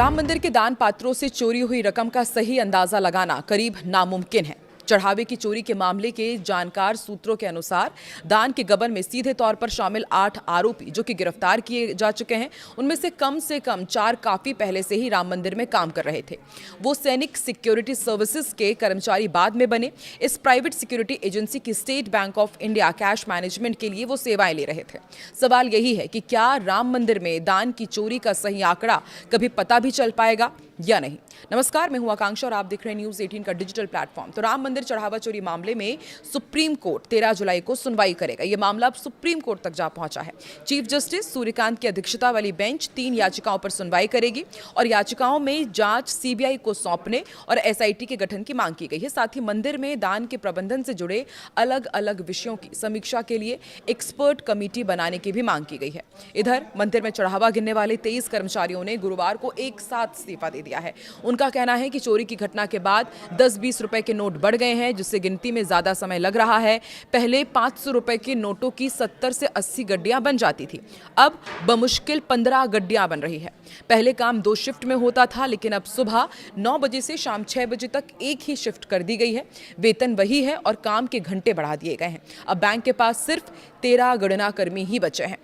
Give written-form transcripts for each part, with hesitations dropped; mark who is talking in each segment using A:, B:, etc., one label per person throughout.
A: राम मंदिर के दान पात्रों से चोरी हुई रकम का सही अंदाजा लगाना करीब नामुमकिन है। चढ़ावे की चोरी के मामले के जानकार सूत्रों के अनुसार दान के गबन में सीधे तौर पर शामिल 8 आरोपी जो कि गिरफ्तार किए जा चुके हैं, उनमें से कम 4 काफी पहले से ही राम मंदिर में काम कर रहे थे। वो सैनिक सिक्योरिटी सर्विसेज के कर्मचारी बाद में बने। इस प्राइवेट सिक्योरिटी एजेंसी की state bank of India cash management के लिए वो सेवाएं ले रहे थे। सवाल यही है कि क्या राम मंदिर में दान की चोरी का सही आंकड़ा कभी पता भी चल पाएगा या नहीं। नमस्कार, मैं हूं आकांक्षा और आप देख रहे हैं न्यूज़ 18 का डिजिटल प्लेटफॉर्म। तो राम मंदिर चढ़ावा चोरी मामले में सुप्रीम कोर्ट 13 जुलाई को सुनवाई करेगा। यह मामला अब सुप्रीम कोर्ट तक जा पहुंचा है। चीफ जस्टिस सूर्यकांत की अध्यक्षता वाली बेंच 3 याचिकाओं पर सुनवाई करेगी और याचिकाओं में जांच सीबीआई को सौंपने और एसआईटी के गठन की मांग की गई है। साथ ही मंदिर में दान के प्रबंधन से जुड़े अलग अलग विषयों की समीक्षा के लिए एक्सपर्ट कमेटी बनाने की भी मांग की गई है। इधर मंदिर में चढ़ावा गिनने वाले 23 कर्मचारियों ने गुरुवार को एक साथ इस्तीफा दे दिया है। उनका कहना है कि चोरी की घटना के बाद 10-20 रुपए के नोट बढ़ गए हैं, जिससे गिनती में ज्यादा समय लग रहा है। पहले 500 रुपए के नोटों की 70 से 80 गड्डियां बन जाती थी, अब बमुश्किल 15 गड्डियां बन रही है। पहले काम 2 शिफ्ट में होता था, लेकिन अब सुबह 9 बजे से शाम 6 बजे तक एक ही शिफ्ट कर दी गई है। वेतन वही है और काम के घंटे बढ़ा दिए गए हैं। अब बैंक के पास सिर्फ 13 गणनाकर्मी ही बचे हैं।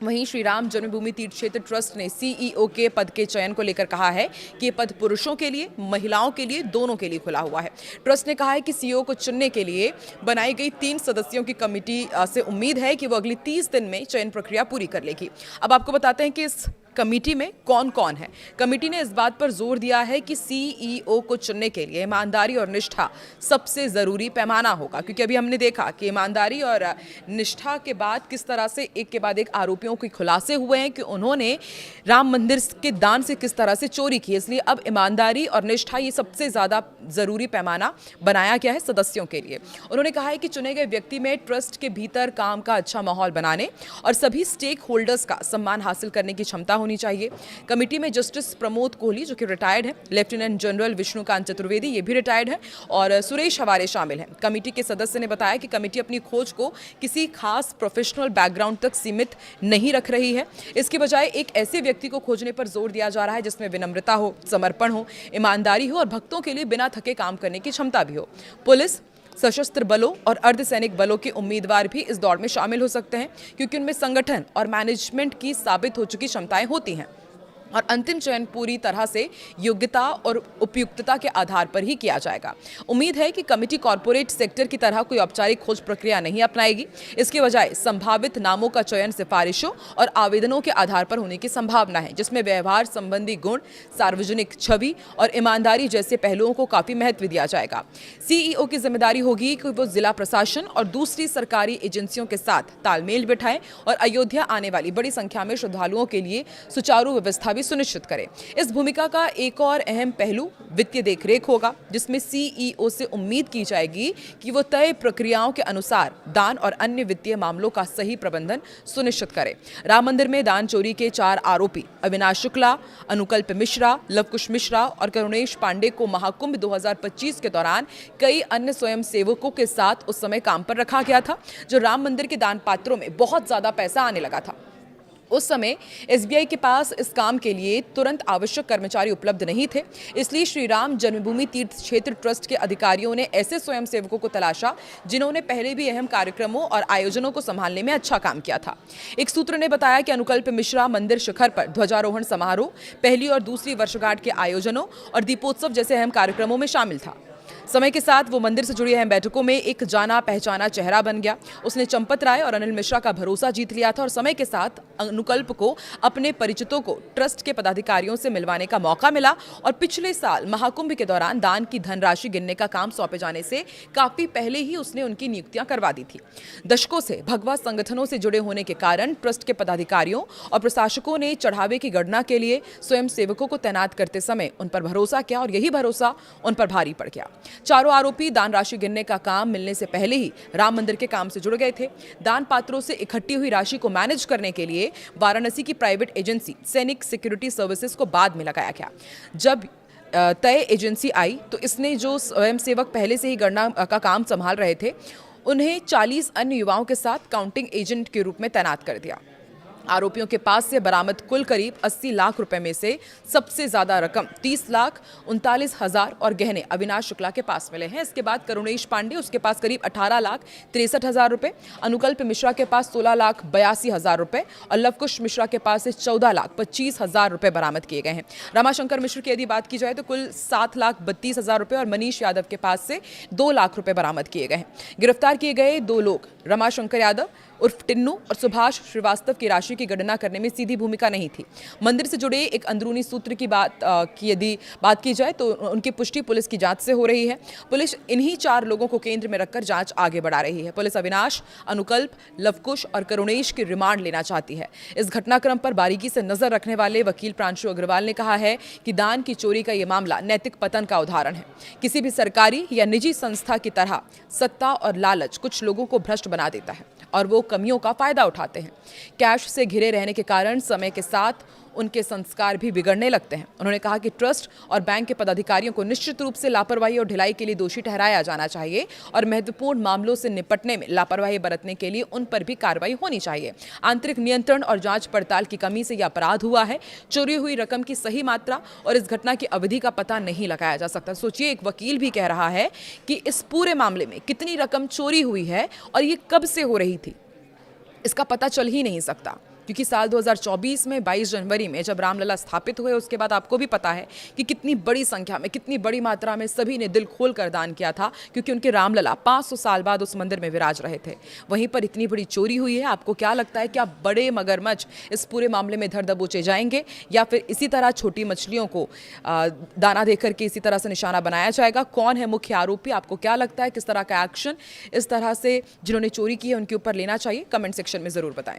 A: वहीं श्री राम जन्मभूमि तीर्थ क्षेत्र ट्रस्ट ने सीईओ के पद के चयन को लेकर कहा है कि ये पद पुरुषों के लिए, महिलाओं के लिए, दोनों के लिए खुला हुआ है। ट्रस्ट ने कहा है कि सीईओ को चुनने के लिए बनाई गई 3 सदस्यों की कमेटी से उम्मीद है कि वो अगली 30 दिन में चयन प्रक्रिया पूरी कर लेगी। अब आपको बताते हैं कि इस कमेटी में कौन कौन है। कमेटी ने इस बात पर जोर दिया है कि सीईओ को चुनने के लिए ईमानदारी और निष्ठा सबसे जरूरी पैमाना होगा, क्योंकि अभी हमने देखा कि ईमानदारी और निष्ठा के बाद किस तरह से एक के बाद एक आरोपियों के खुलासे हुए हैं कि उन्होंने राम मंदिर के दान से किस तरह से चोरी की। इसलिए अब ईमानदारी और निष्ठा ये सबसे ज्यादा जरूरी पैमाना बनाया गया है सदस्यों के लिए। उन्होंने कहा है कि चुने गए व्यक्ति में ट्रस्ट के भीतर काम का अच्छा माहौल बनाने और सभी स्टेक होल्डर्स का सम्मान हासिल करने की क्षमता होनी चाहिए। कमेटी में जस्टिस प्रमोद कोहली जो कि रिटायर्ड है, लेफ्टिनेंट जनरल विष्णुकांत चतुर्वेदी ये भी रिटायर्ड है और सुरेश हवारे शामिल हैं। कमेटी के सदस्य ने बताया कि कमेटी अपनी खोज को किसी खास प्रोफेशनल बैकग्राउंड तक सीमित नहीं रख रही है। इसके बजाय एक ऐसे व्यक्ति को खोजने पर जोर दिया जा रहा है जिसमें विनम्रता हो, समर्पण हो, ईमानदारी हो और भक्तों के लिए बिना थके काम करने की क्षमता भी हो। पुलिस, सशस्त्र बलों और अर्धसैनिक बलों के उम्मीदवार भी इस दौड़ में शामिल हो सकते हैं, क्योंकि उनमें संगठन और मैनेजमेंट की साबित हो चुकी क्षमताएं होती हैं और अंतिम चयन पूरी तरह से योग्यता और उपयुक्तता के आधार पर ही किया जाएगा। उम्मीद है कि कमेटी कॉर्पोरेट सेक्टर की तरह कोई औपचारिक खोज प्रक्रिया नहीं अपनाएगी। इसके बजाय संभावित नामों का चयन सिफारिशों और आवेदनों के आधार पर होने की संभावना है, जिसमें व्यवहार संबंधी गुण, सार्वजनिक छवि और ईमानदारी जैसे पहलुओं को काफी महत्व दिया जाएगा। सीईओ की जिम्मेदारी होगी कि वो जिला प्रशासन और दूसरी सरकारी एजेंसियों के साथ तालमेल बिठाएं और अयोध्या आने वाली बड़ी संख्या में श्रद्धालुओं के लिए सुचारू व्यवस्था भी सुनिश्चित करें। इस भूमिका का एक और अहम पहलू वित्तीय देखरेख होगा, जिसमें सीईओ से उम्मीद की जाएगी कि वो तय प्रक्रियाओं के अनुसार दान और अन्य वित्तीय मामलों का सही प्रबंधन सुनिश्चित करें। राम मंदिर में दान चोरी के 4 आरोपी अविनाश शुक्ला, अनुकल्प मिश्रा, लवकुश मिश्रा और करुणेश पांडे को महाकुंभ 2025 के दौरान कई अन्य स्वयं सेवकों के साथ उस समय काम पर रखा गया था, जो राम मंदिर के दान पात्रों में बहुत ज्यादा पैसा आने लगा था। उस समय एसबीआई के पास इस काम के लिए तुरंत आवश्यक कर्मचारी उपलब्ध नहीं थे। इसलिए श्री राम जन्मभूमि तीर्थ क्षेत्र ट्रस्ट के अधिकारियों ने ऐसे स्वयंसेवकों को तलाशा जिन्होंने पहले भी अहम कार्यक्रमों और आयोजनों को संभालने में अच्छा काम किया था। एक सूत्र ने बताया कि अनुकल्प मिश्रा मंदिर शिखर पर ध्वजारोहण समारोह, पहली और दूसरी वर्षगांठ के आयोजनों और दीपोत्सव जैसे अहम कार्यक्रमों में शामिल था। समय के साथ वो मंदिर से जुड़ी अहम बैठकों में एक जाना पहचाना चेहरा बन गया। उसने चंपत राय और अनिल मिश्रा का भरोसा जीत लिया था और समय के साथ अनुकल्प को अपने परिचितों को ट्रस्ट के पदाधिकारियों से मिलवाने का मौका मिला और पिछले साल महाकुंभ के दौरान दान की धनराशि गिनने का काम सौंपे जाने से काफी पहले ही उसने उनकी नियुक्तियां करवा दी थी। दशकों से भगवा संगठनों से जुड़े होने के कारण ट्रस्ट के पदाधिकारियों और प्रशासकों ने चढ़ावे की गणना के लिए स्वयं सेवकों को तैनात करते समय उन पर भरोसा किया और यही भरोसा उन पर भारी पड़ गया। 4 आरोपी दान राशि गिनने का काम मिलने से पहले ही राम मंदिर के काम से जुड़ गए थे। दान पात्रों से इकट्ठी हुई राशि को मैनेज करने के लिए वाराणसी की प्राइवेट एजेंसी सैनिक सिक्योरिटी सर्विसेज को बाद में लगाया गया। जब तय एजेंसी आई तो इसने जो स्वयंसेवक पहले से ही गणना का काम संभाल रहे थे, उन्हें 40 अन्य युवाओं के साथ काउंटिंग एजेंट के रूप में तैनात कर दिया। आरोपियों के पास से बरामद कुल करीब 80 लाख रुपए में से सबसे ज्यादा रकम 30,39,000 और गहने अविनाश शुक्ला के पास मिले हैं। इसके बाद करुणेश पांडे, उसके पास करीब 18,63,000 रुपए, अनुकल्प मिश्रा के पास 16,82,000 रुपए और लवकुश मिश्रा के पास से 14,25,000 रुपए बरामद किए गए हैं। रमाशंकर मिश्र की यदि बात की जाए तो कुल 7,32,000 रुपए और मनीष यादव के पास से 2 लाख रुपए बरामद किए गए हैं। गिरफ्तार किए गए 2 लोग रमाशंकर यादव उर्फ टिन्नू और सुभाष श्रीवास्तव की राशि की गणना करने में सीधी भूमिका नहीं थी। मंदिर से जुड़े एक अंदरूनी सूत्र की यदि बात की जाए तो उनकी पुष्टि पुलिस की जांच से हो रही है। पुलिस इन्हीं 4 लोगों को केंद्र में रखकर जांच आगे बढ़ा रही है। पुलिस अविनाश, अनुकल्प, लवकुश और करुणेश की रिमांड लेना चाहती है। इस घटनाक्रम पर बारीकी से नजर रखने वाले वकील प्रांशु अग्रवाल ने कहा है कि दान की चोरी का यह मामला नैतिक पतन का उदाहरण है। किसी भी सरकारी या निजी संस्था की तरह सत्ता और लालच कुछ लोगों को भ्रष्ट बना देता है और वो कमियों का फायदा उठाते हैं। कैश से घिरे रहने के कारण समय के साथ उनके संस्कार भी बिगड़ने लगते हैं। उन्होंने कहा कि ट्रस्ट और बैंक के पदाधिकारियों को निश्चित रूप से लापरवाही और ढिलाई के लिए दोषी ठहराया जाना चाहिए और महत्वपूर्ण मामलों से निपटने में लापरवाही बरतने के लिए उन पर भी कार्रवाई होनी चाहिए। आंतरिक नियंत्रण और जांच पड़ताल की कमी से यह अपराध हुआ है। चोरी हुई रकम की सही मात्रा और इस घटना की अवधि का पता नहीं लगाया जा सकता। सोचिए, एक वकील भी कह रहा है कि इस पूरे मामले में कितनी रकम चोरी हुई है और ये कब से हो रही थी, इसका पता चल ही नहीं सकता। क्योंकि साल 2024 में 22 जनवरी में जब रामलला स्थापित हुए, उसके बाद आपको भी पता है कि कितनी बड़ी संख्या में, कितनी बड़ी मात्रा में सभी ने दिल खोल कर दान किया था, क्योंकि उनके रामलला 500 साल बाद उस मंदिर में विराज रहे थे। वहीं पर इतनी बड़ी चोरी हुई है। आपको क्या लगता है, क्या बड़े मगरमच्छ इस पूरे मामले में धर दबोचे जाएंगे या फिर इसी तरह छोटी मछलियों को दाना देकर के इसी तरह से निशाना बनाया जाएगा? कौन है मुख्य आरोपी? आपको क्या लगता है किस तरह का एक्शन इस तरह से जिन्होंने चोरी की है उनके ऊपर लेना चाहिए? कमेंट सेक्शन में जरूर बताएं।